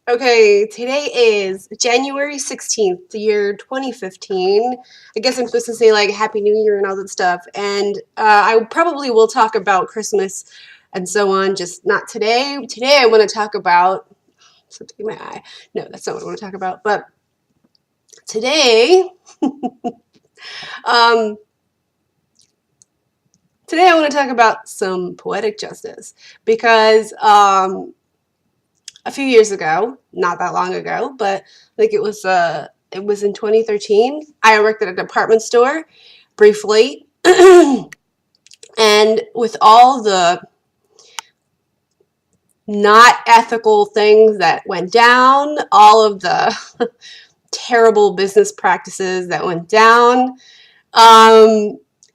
Okay, today is January 16th, the year 2015. I guess I'm supposed to say like Happy New Year and all that stuff. And I probably will talk about Christmas and so on, just not today. Today I want to talk about something in my eye. No, that's not what I want to talk about. But today, um, today I want to talk about some poetic justice because a few years ago, not that long ago, but I think it was in 2013. I worked at a department store briefly, and with all the not ethical things that went down, all of the terrible business practices that went down, I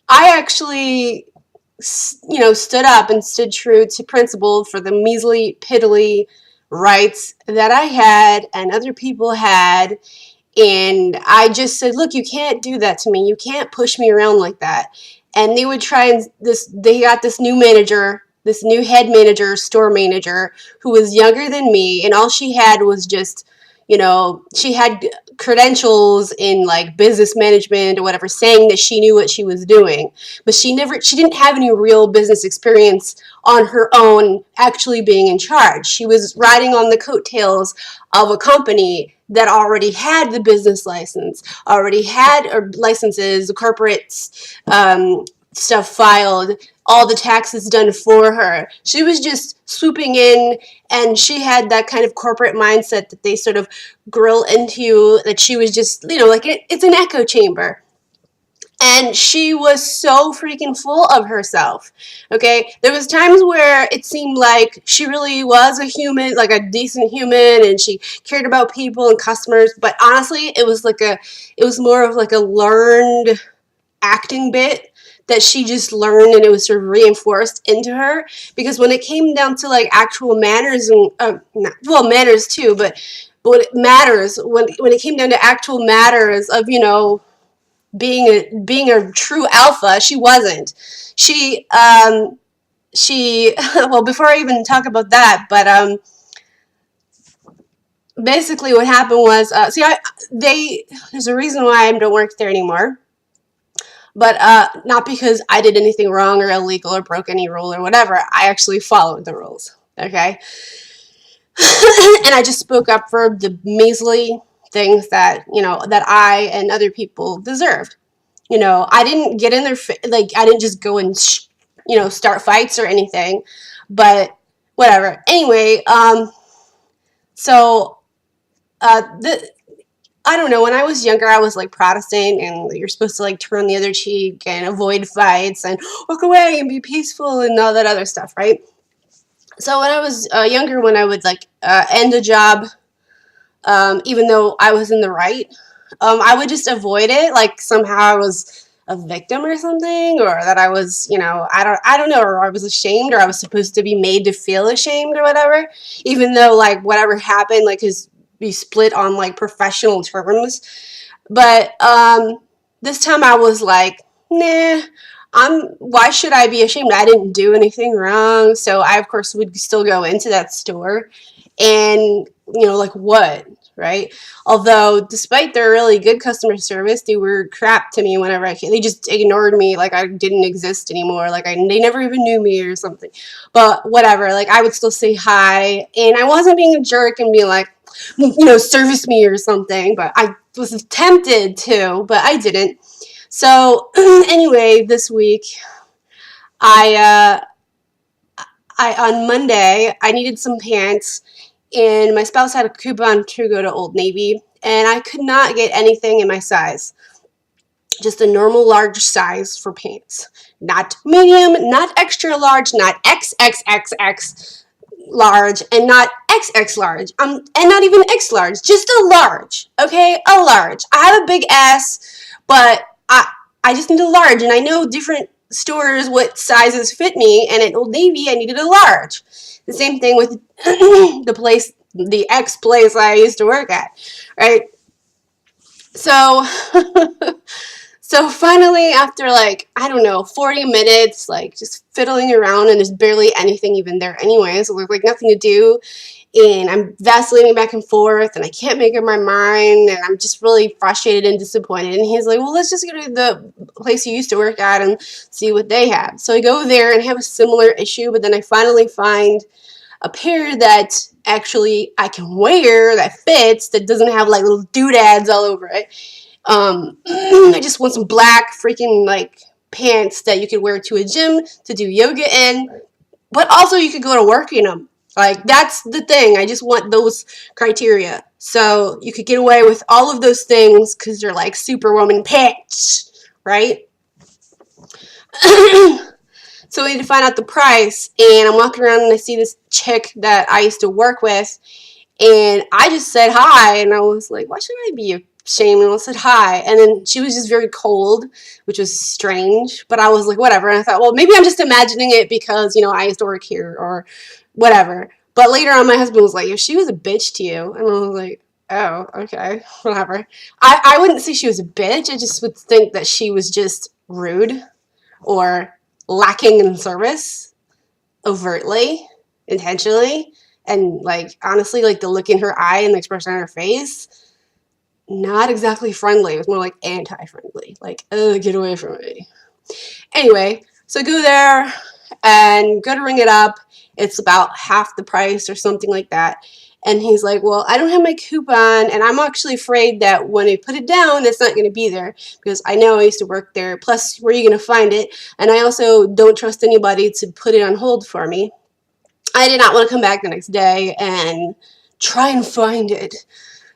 actually, stood up and stood true to principle for the measly, piddly rights that I had and other people had. And I just said, look, you can't do that to me. You can't push me around like that. And they would try and they got this new manager, this new head manager, store manager, who was younger than me. And all she had was just, she had credentials in like business management or whatever, saying that she knew what she was doing, but she didn't have any real business experience on her own actually being in charge. She was riding on the coattails of a company that already had the business license, already had licenses, corporate stuff filed, all the taxes done for her. She was just swooping in, and she had that kind of corporate mindset that they sort of grill into, that she was just, like it's an echo chamber. And she was so freaking full of herself. Okay, there was times where it seemed like she really was a human, like a decent human, and she cared about people and customers. But honestly, it was more of like a learned acting bit that she just learned, and it was sort of reinforced into her. Because when it came down to like actual manners and manners too, but what it matters when it came down to actual matters of being a true alpha, she wasn't. She well, before I even talk about that, but basically what happened was there's a reason why I don't work there anymore. But not because I did anything wrong or illegal or broke any rule or whatever. I actually followed the rules. Okay. And I just spoke up for the measly things that that I and other people deserved. I didn't get in their I didn't just go and start fights or anything, but whatever. Anyway, so I don't know, when I was younger, I was like Protestant, and you're supposed to like turn the other cheek and avoid fights and walk away and be peaceful and all that other stuff, right? So when I was younger, when I would like end a job, even though I was in the right, I would just avoid it, like somehow I was a victim or something, or that I was, I don't know, or I was ashamed, or I was supposed to be made to feel ashamed or whatever, even though like whatever happened, like is be split on like professional terms. But this time I was like, nah, why should I be ashamed? I didn't do anything wrong. So I of course would still go into that store, and like what, right? Although despite their really good customer service, they were crap to me whenever I came. They just ignored me like I didn't exist anymore, like they never even knew me or something. But whatever, like I would still say hi, and I wasn't being a jerk and being like, service me or something, but I was tempted to, but I didn't. So anyway, this week I on Monday I needed some pants, and my spouse had a coupon to go to Old Navy, and I could not get anything in my size. Just a normal large size for pants. Not medium, not extra large, not XXXX large, and not XX large, and not even X large, just a large, okay? A large. I have a big ass, but I just need a large, and I know different stores what sizes fit me, and at Old Navy I needed a large. The same thing with the X place I used to work at, right? So So finally, after like, I don't know, 40 minutes, like just fiddling around, and there's barely anything even there anyway, so there's like nothing to do, and I'm vacillating back and forth, and I can't make up my mind, and I'm just really frustrated and disappointed. And he's like, well, let's just go to the place you used to work at and see what they have. So I go there and have a similar issue, but then I finally find a pair that actually I can wear, that fits, that doesn't have like little doodads all over it. I just want some black freaking like pants that you could wear to a gym to do yoga in, but also you could go to work in them. Like, that's the thing. I just want those criteria. So you could get away with all of those things because they're like superwoman pants, right? So we need to find out the price, and I'm walking around and I see this chick that I used to work with, and I just said hi, and I was like, why should I be ashamed? And I said hi, and then she was just very cold, which was strange, but I was like, whatever. And I thought, well, maybe I'm just imagining it because, you know, I used to work here or whatever. But later on, my husband was like, if she was a bitch to you, and I was like, oh, okay, whatever. I wouldn't say she was a bitch. I just would think that she was just rude or lacking in service, overtly, intentionally, and like honestly, like the look in her eye and the expression on her face, not exactly friendly. It was more like anti-friendly, like, oh, get away from me. Anyway, so I go there and go to ring it up. It's about half the price or something like that. And he's like, well, I don't have my coupon, and I'm actually afraid that when I put it down, it's not going to be there because I know I used to work there. Plus, where are you going to find it? And I also don't trust anybody to put it on hold for me. I did not want to come back the next day and try and find it.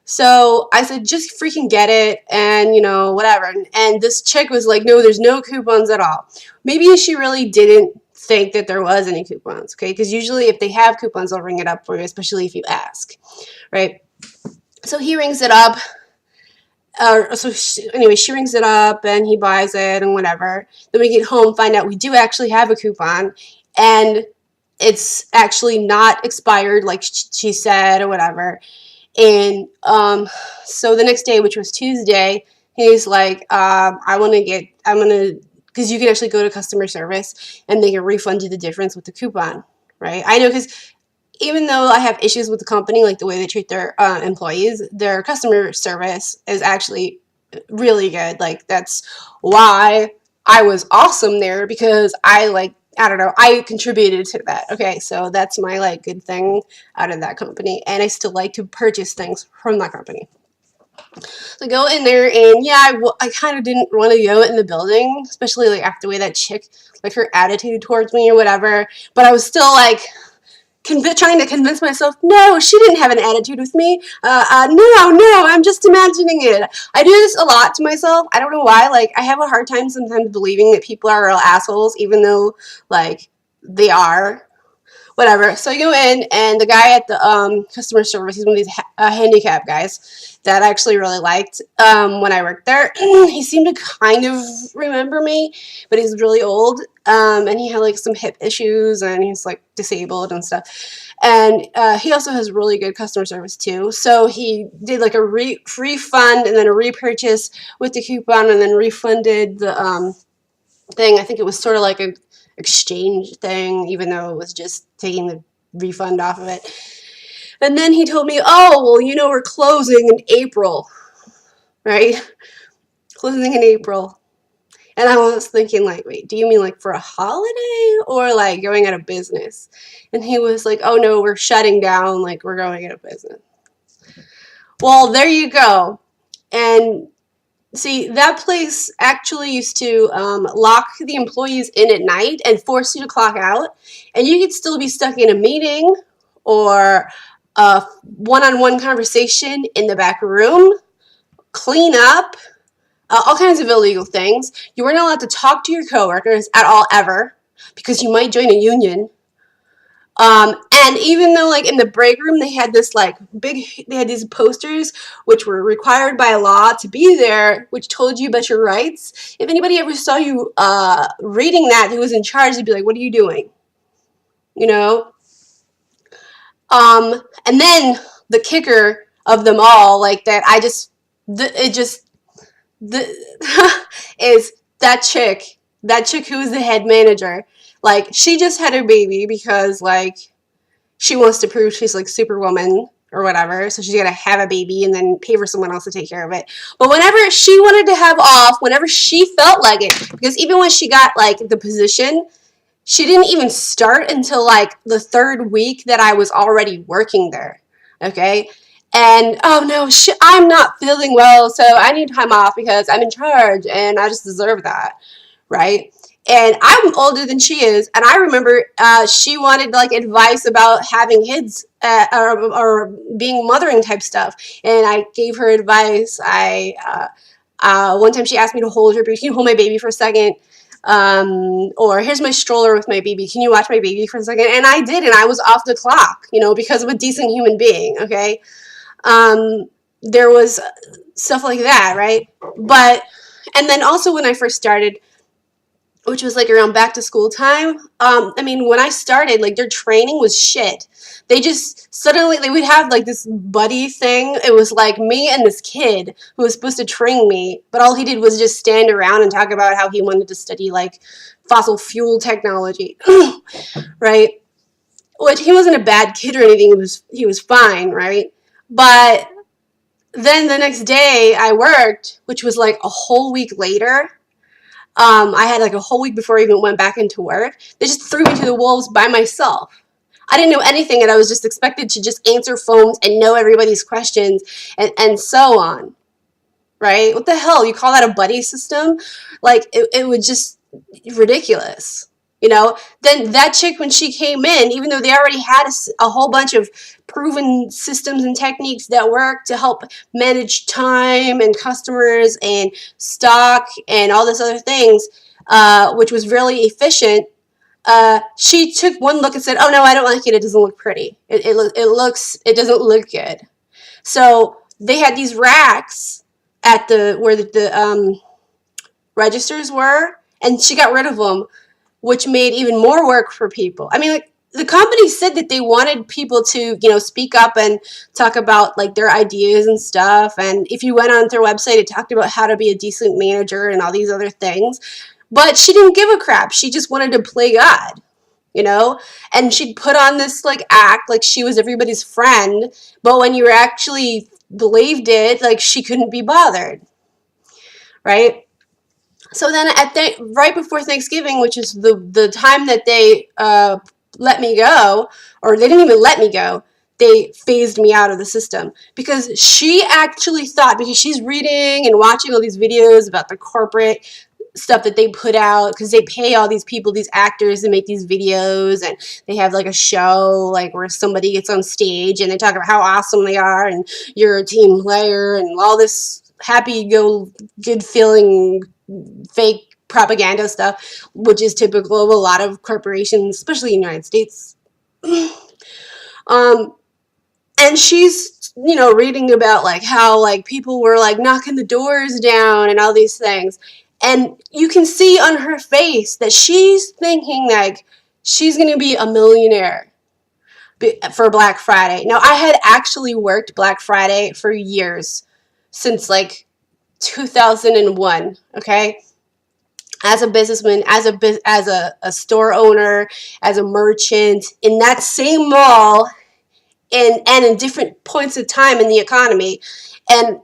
So I said, just freaking get it, and you know, whatever. And this chick was like, no, there's no coupons at all. Maybe she really didn't think that there was any coupons, okay? Because usually if they have coupons, they'll ring it up for you, especially if you ask, right? So he rings it up. Anyway, she rings it up and he buys it and whatever. Then we get home, find out we do actually have a coupon, and it's actually not expired like she said or whatever. And so the next day, which was Tuesday, he's like, I'm gonna, because you can actually go to customer service and they can refund you the difference with the coupon, right? I know, because even though I have issues with the company, like the way they treat their employees, their customer service is actually really good. Like, that's why I was awesome there, because I don't know, I contributed to that. Okay, so that's my like good thing out of that company, and I still like to purchase things from that company. So I go in there, and yeah, I kind of didn't want to go in the building, especially like after the way that chick, like her attitude towards me or whatever. But I was still like trying to convince myself, no, she didn't have an attitude with me. No, I'm just imagining it. I do this a lot to myself. I don't know why. Like, I have a hard time sometimes believing that people are real assholes, even though like they are. Whatever. So I go in, and the guy at the customer service, he's one of these handicap guys that I actually really liked when I worked there. He seemed to kind of remember me, but he's really old, and he had like some hip issues, and he's like disabled and stuff. And he also has really good customer service too. So he did like a refund and then a repurchase with the coupon, and then refunded the thing. I think it was sort of like a exchange thing, even though it was just taking the refund off of it. And then he told me, oh, well, you know, we're closing in April, right? Closing in April. And I was thinking, like, wait, do you mean like for a holiday or like going out of business? And he was like, oh no, we're shutting down, like we're going out of business. Well, there you go. And see, that place actually used to lock the employees in at night and force you to clock out, and you could still be stuck in a meeting or a one-on-one conversation in the back room, clean up, all kinds of illegal things. You weren't allowed to talk to your coworkers at all, ever, because you might join a union. And even though like in the break room they had this like they had these posters which were required by law to be there, which told you about your rights. If anybody ever saw you reading that, who was in charge, they'd be like, what are you doing? You know? And then the kicker of them all, like that, it is that chick who is the head manager. Like, she just had her baby because, like, she wants to prove she's like Superwoman or whatever. So she's gonna have a baby and then pay for someone else to take care of it. But whenever she wanted to have off, whenever she felt like it, because even when she got like the position, she didn't even start until like the 3rd week that I was already working there. Okay. And oh no, I'm not feeling well, so I need time off because I'm in charge and I just deserve that, right? And I'm older than she is, and I remember she wanted like advice about having kids or being mothering type stuff, and I gave her advice. One time she asked me to hold her baby. Can you hold my baby for a second? Or here's my stroller with my baby. Can you watch my baby for a second? And I did, and I was off the clock, because of a decent human being. Okay, there was stuff like that, right? But and then also when I first started, which was like around back to school time. When I started, like their training was shit. They just suddenly they would have like this buddy thing. It was like me and this kid who was supposed to train me, but all he did was just stand around and talk about how he wanted to study like fossil fuel technology, right? Which he wasn't a bad kid or anything. He was fine, right? But then the next day I worked, which was like a whole week later. I had like a whole week before I even went back into work. They just threw me to the wolves by myself. I didn't know anything, and I was just expected to just answer phones and know everybody's questions and so on, right? What the hell? You call that a buddy system? Like, it would just ridiculous. Then that chick, when she came in, even though they already had a whole bunch of proven systems and techniques that work to help manage time and customers and stock and all this other things, which was really efficient, she took one look and said, "Oh no, I don't like it. It doesn't look pretty. It doesn't look good." So they had these racks at where the registers were, and she got rid of them, which made even more work for people. Like, the company said that they wanted people to, speak up and talk about like their ideas and stuff. And if you went on their website, it talked about how to be a decent manager and all these other things. But she didn't give a crap. She just wanted to play God, and she'd put on this like act like she was everybody's friend. But when you actually believed it, like, she couldn't be bothered, right? So then right before Thanksgiving, which is the time that they let me go, or they didn't even let me go, they phased me out of the system because she actually thought, because she's reading and watching all these videos about the corporate stuff that they put out, because they pay all these people, these actors, to make these videos, and they have like a show like where somebody gets on stage and they talk about how awesome they are and you're a team player and all this happy go good feeling fake propaganda stuff, which is typical of a lot of corporations, especially in the United States. And she's, reading about like how like people were like knocking the doors down and all these things. And you can see on her face that she's thinking like she's going to be a millionaire for Black Friday. Now, I had actually worked Black Friday for years, since like 2001, okay? As a businessman, as a store owner, as a merchant in that same mall, and in different points of time in the economy. And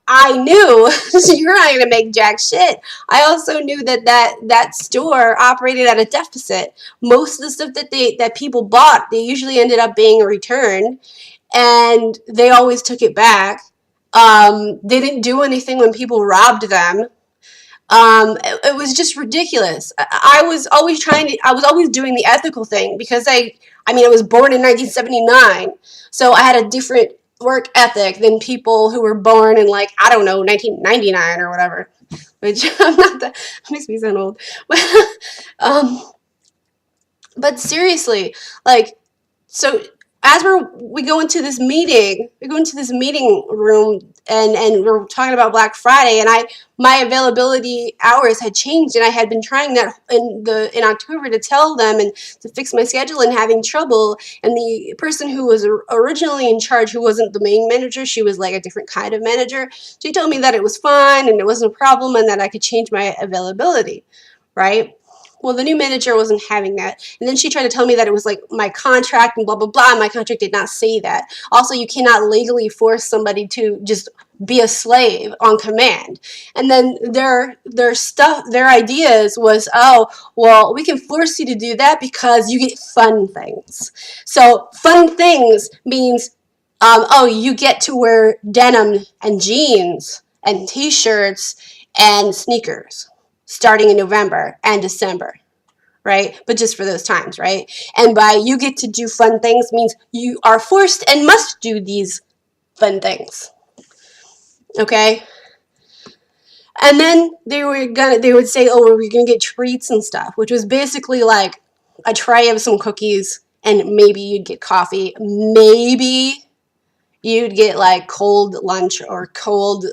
I knew you're not going to make jack shit. I also knew that store operated at a deficit. Most of the stuff that people bought, they usually ended up being a return, and they always took it back. They didn't do anything when people robbed them. It was just ridiculous. I was always doing the ethical thing because I was born in 1979, so I had a different work ethic than people who were born in 1999 or whatever, which I'm not that makes me sound old. But seriously, so as we go into this meeting, room, and we're talking about Black Friday, and my availability hours had changed, and I had been trying that in October to tell them and to fix my schedule, and having trouble. And the person who was originally in charge, who wasn't the main manager, she was like a different kind of manager. She told me that it was fine and it wasn't a problem and that I could change my availability, right? Well, the new manager wasn't having that. And then she tried to tell me that it was like my contract and blah, blah, blah. My contract did not say that. Also, you cannot legally force somebody to just be a slave on command. And then their ideas was, oh, well, we can force you to do that because you get fun things. So fun things means, oh, you get to wear denim and jeans and t-shirts and sneakers starting in November and December, right? But just for those times, right? And by you get to do fun things means you are forced and must do these fun things, okay? And then they would say, oh, we're gonna get treats and stuff, which was basically like a tray of some cookies, and maybe you'd get coffee, maybe you'd get like cold lunch or cold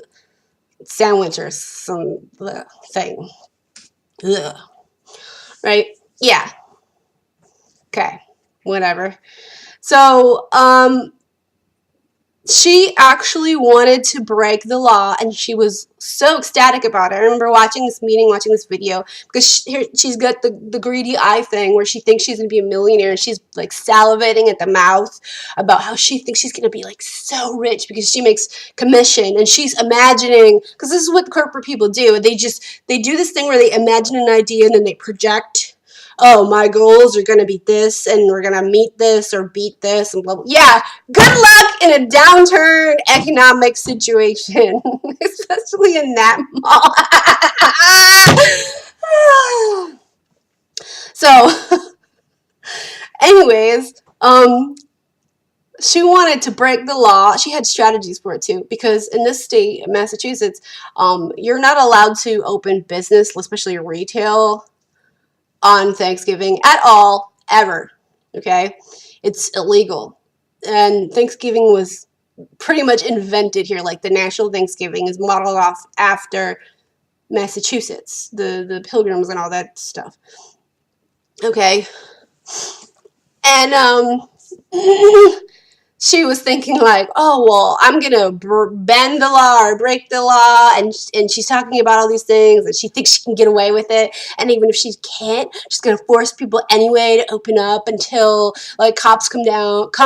sandwich or some thing. Ugh. Right? Yeah. Okay. Whatever. So, she actually wanted to break the law, and she was so ecstatic about it. I remember watching this video, because she's got the greedy eye thing where she thinks she's going to be a millionaire, and she's like salivating at the mouth about how she thinks she's going to be like so rich because she makes commission, and she's imagining, because this is what corporate people do. They do this thing where they imagine an idea and then they project, oh, my goals are going to be this, and we're going to meet this or beat this, and blah, blah. Yeah, good luck in a downturn economic situation, especially in that mall. So, anyways, she wanted to break the law. She had strategies for it too, because in this state, Massachusetts, you're not allowed to open business, especially retail, on Thanksgiving at all, ever, okay? It's illegal. And Thanksgiving was pretty much invented here. Like the national Thanksgiving is modeled off after Massachusetts, the Pilgrims and all that stuff. Okay. And she was thinking like, oh, well, I'm going to bend the law or break the law. And she's talking about all these things, and she thinks she can get away with it. And even if she can't, she's going to force people anyway to open up until like cops come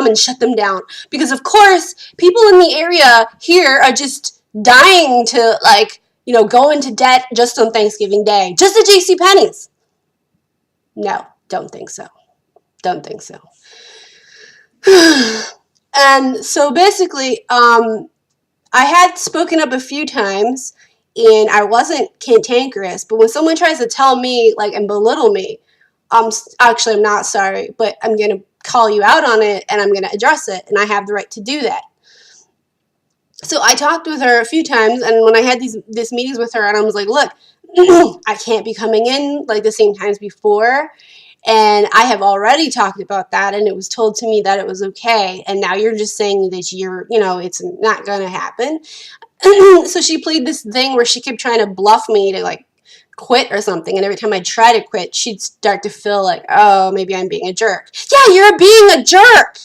and shut them down. Because of course, people in the area here are just dying to like, go into debt just on Thanksgiving Day. Just at JCPenney's. No, don't think so. Don't think so. And so basically, I had spoken up a few times, and I wasn't cantankerous, but when someone tries to tell me, like, and belittle me, actually, I'm not sorry, but I'm going to call you out on it, and I'm going to address it, and I have the right to do that. So I talked with her a few times, and when I had these meetings with her, and I was like, look, I can't be coming in, like, the same times before, and I have already talked about that, and it was told to me that it was okay. And now you're just saying that it's not going to happen. So she played this thing where she kept trying to bluff me to like quit or something. And every time I try to quit, she'd start to feel like, oh, maybe I'm being a jerk. Yeah, you're being a jerk.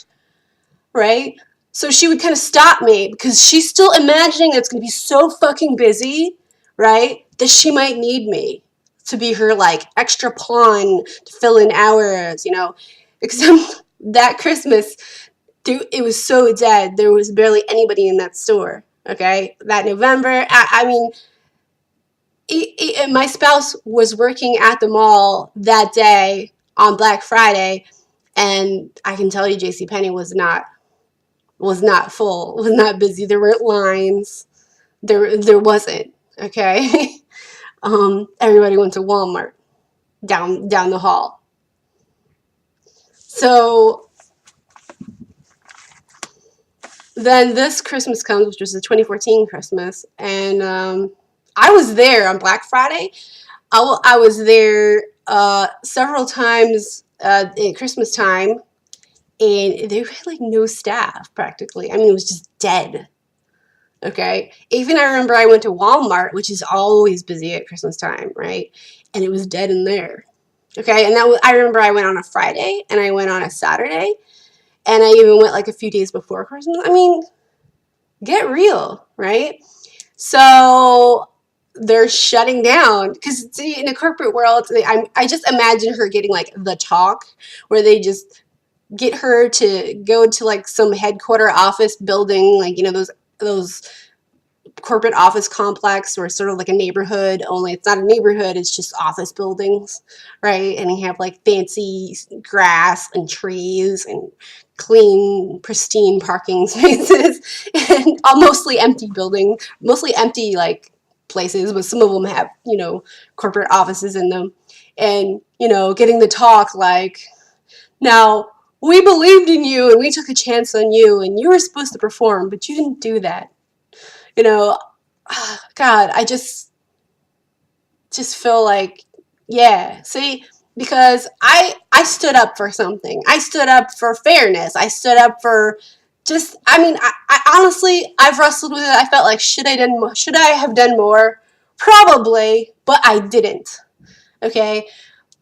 Right? So she would kind of stop me because she's still imagining that it's going to be so fucking busy, right, that she might need me to be her like extra pawn to fill in hours, Except that Christmas, it was so dead. There was barely anybody in that store. Okay, that November, I mean, my spouse was working at the mall that day on Black Friday, and I can tell you, JCPenney was not full, was not busy. There weren't lines. There wasn't. Okay. Everybody went to Walmart down the hall. So then this Christmas comes, which was the 2014 Christmas, and I was there on Black Friday. I was there several times at Christmas time, and they had like no staff practically. I mean, it was just dead. Okay. Even I remember I went to Walmart, which is always busy at Christmas time, right? And it was dead in there. Okay. And that was, I remember I went on a Friday and I went on a Saturday and I even went like a few days before Christmas. I mean, get real, right? So they're shutting down because in the corporate world, I just imagine her getting like the talk where they just get her to go to like some headquarter office building, like, you know, those corporate office complex or sort of like a neighborhood, only it's not a neighborhood, it's just office buildings, right? And you have like fancy grass and trees and clean, pristine parking spaces and mostly empty buildings, mostly empty like places, but some of them have, you know, corporate offices in them. And, you know, getting the talk like, now, we believed in you and we took a chance on you and you were supposed to perform, but you didn't do that. You know, God, I just feel like, yeah, see, because I stood up for something. I stood up for fairness. I stood up for just, I mean, I honestly, I've wrestled with it. I felt like, should I have done more? Probably, but I didn't. Okay?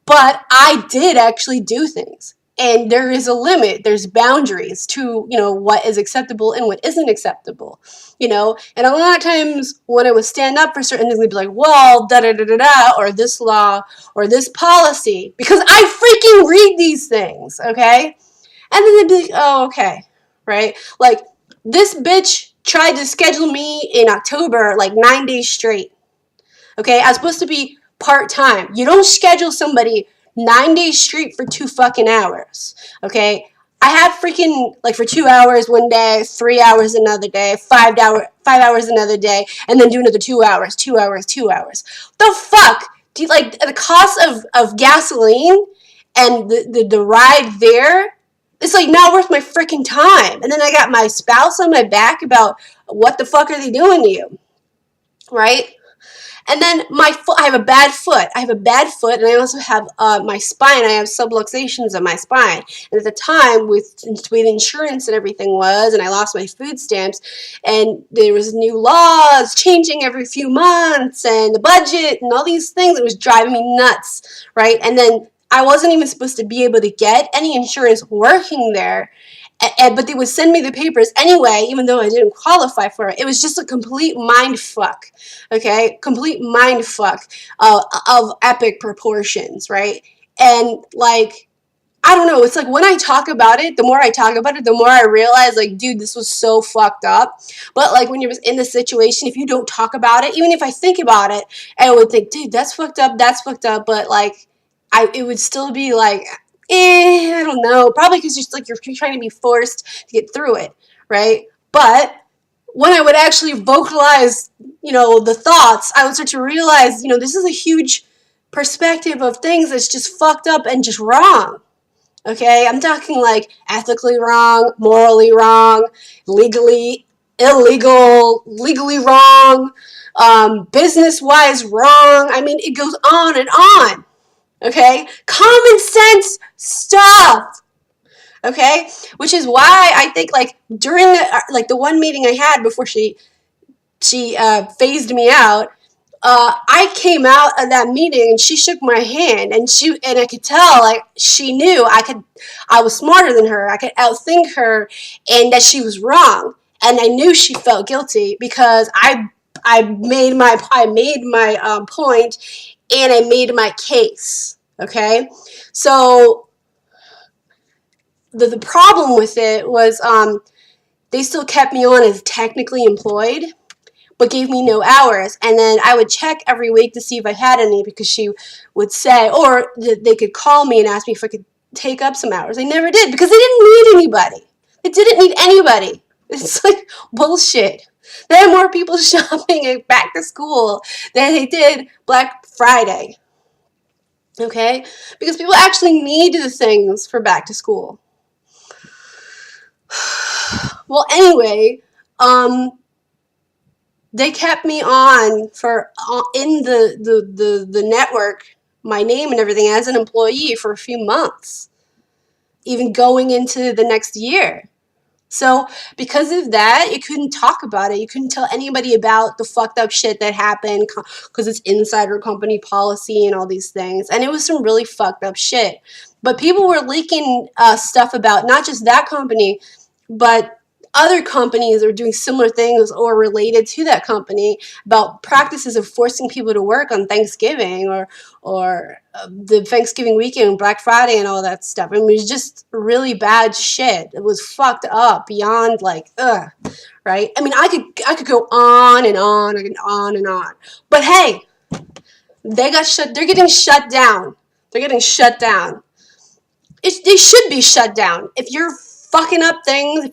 But I did actually do things. And there is a limit. There's boundaries to, you know, what is acceptable and what isn't acceptable. You know, and a lot of times when I would stand up for certain things, they'd be like, well, da da da da da, or this law, or this policy, because I freaking read these things, okay? And then they'd be like, oh, okay, right? Like, this bitch tried to schedule me in October, like 9 days straight. Okay, I was supposed to be part-time. You don't schedule somebody 9 days straight for 2 fucking hours. Okay, I had freaking like for 2 hours one day, 3 hours another day, 5 hours another day, and then do another 2 hours, 2 hours, 2 hours. The fuck? Do you like the cost of gasoline and the ride there? It's like not worth my freaking time. And then I got my spouse on my back about what the fuck are they doing to you, right? And then my foot, I have a bad foot. I have a bad foot, and I also have my spine. I have subluxations of my spine. And at the time, with insurance and everything was, and I lost my food stamps, and there was new laws changing every few months, and the budget, and all these things. It was driving me nuts, right? And then I wasn't even supposed to be able to get any insurance working there. But they would send me the papers anyway, even though I didn't qualify for it. It was just a complete mind fuck, okay? Complete mind fuck of epic proportions, right? And like, I don't know, it's like when I talk about it, the more I talk about it, the more I realize, like, dude, this was so fucked up. But like when you're in the situation, if you don't talk about it, even if I think about it, I would think, dude, that's fucked up, but like, it would still be like, I don't know. Probably because you're trying to be forced to get through it, right? But when I would actually vocalize, you know, the thoughts, I would start to realize, you know, this is a huge perspective of things that's just fucked up and just wrong. Okay, I'm talking like ethically wrong, morally wrong, legally illegal, legally wrong, business-wise wrong. I mean, it goes on and on. Okay? Common sense stuff. Okay? Which is why I think like during the one meeting I had before she phased me out, I came out of that meeting and she shook my hand and I could tell like she knew I was smarter than her. I could outthink her and that she was wrong. And I knew she felt guilty because I made my point and I made my case. Okay, so the problem with it was they still kept me on as technically employed, but gave me no hours. And then I would check every week to see if I had any because she would say, or they could call me and ask me if I could take up some hours. They never did because they didn't need anybody. They didn't need anybody. It's like bullshit. They had more people shopping at back to school than they did Black Friday. Okay? Because people actually need the things for back to school. Well, anyway, they kept me on for in the network, my name and everything as an employee for a few months. even going into the next year. So because of that, you couldn't talk about it. You couldn't tell anybody about the fucked up shit that happened because it's insider company policy and all these things. And it was some really fucked up shit. But people were leaking stuff about not just that company, but other companies are doing similar things or related to that company about practices of forcing people to work on Thanksgiving or the Thanksgiving weekend, Black Friday, and all that stuff. I mean, it was just really bad shit. It was fucked up beyond like, ugh, right? I mean, I could go on and on and on and on. But hey, they got shut. They're getting shut down. They're getting shut down. They should be shut down. If you're fucking up things,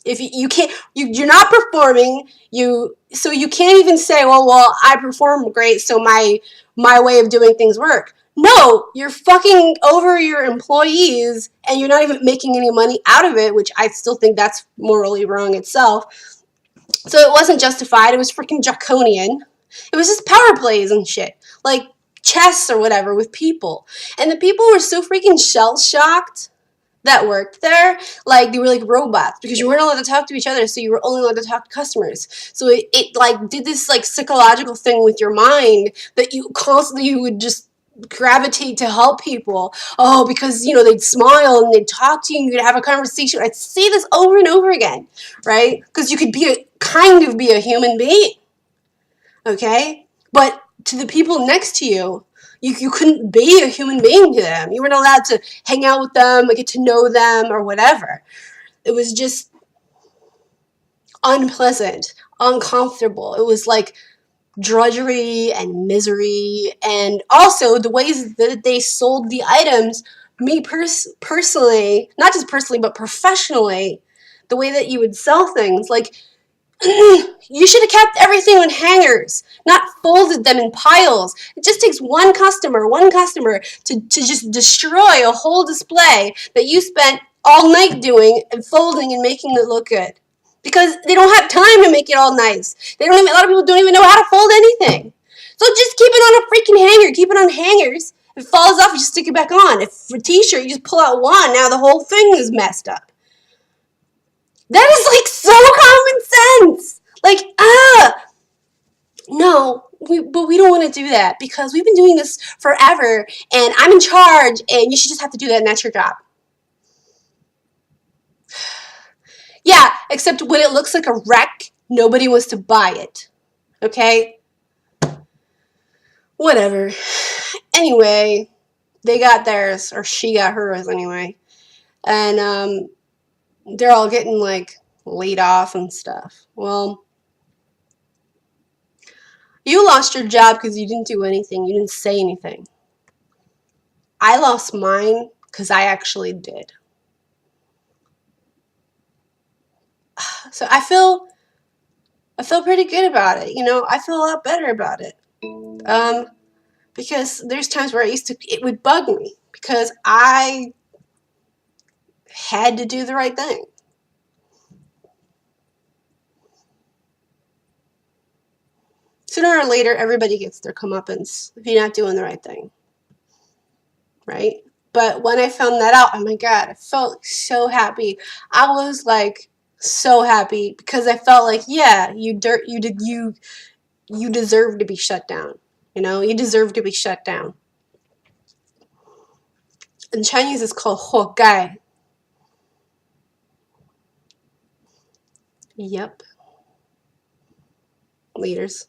if you can't, you're not performing, so you can't even say, well, I perform great, so my way of doing things work. No, you're fucking over your employees, and you're not even making any money out of it, which I still think that's morally wrong itself. So it wasn't justified. It was freaking draconian. It was just power plays and shit, like chess or whatever with people, and the people were so freaking shell shocked that worked there, like they were like robots because you weren't allowed to talk to each other, so you were only allowed to talk to customers. So it like did this like psychological thing with your mind that you would just gravitate to help people. Oh, because they'd smile and they'd talk to you and you'd have a conversation. I'd see this over and over again, right? Because you could be a human being, okay? But to the people next to you, you couldn't be a human being to them. You weren't allowed to hang out with them, or get to know them, or whatever. It was just unpleasant, uncomfortable. It was like drudgery and misery. And also the ways that they sold the items, me personally, not just personally, but professionally, the way that you would sell things, like, you should have kept everything on hangers, not folded them in piles. It just takes one customer to just destroy a whole display that you spent all night doing and folding and making it look good. Because they don't have time to make it all nice. A lot of people don't even know how to fold anything. So just keep it on a freaking hanger. Keep it on hangers. If it falls off, you just stick it back on. If for a t-shirt, you just pull out one. Now the whole thing is messed up. That is like so common sense. Like, no, but we don't want to do that because we've been doing this forever and I'm in charge and you should just have to do that and that's your job. Yeah, except when it looks like a wreck, nobody wants to buy it. Okay? Whatever. Anyway, they got theirs, or she got hers anyway. And they're all getting like laid off and stuff. Well, you lost your job because you didn't do anything. You didn't say anything. I lost mine because I actually did. So I feel pretty good about it. I feel a lot better about it. Because there's times where it would bug me because I had to do the right thing. Sooner or later, everybody gets their comeuppance if you're not doing the right thing, right? But when I found that out, oh my God, I felt so happy. I was like so happy because I felt like, yeah, you deserve to be shut down. You deserve to be shut down. In Chinese, it's called 活该. Yep. Leaders.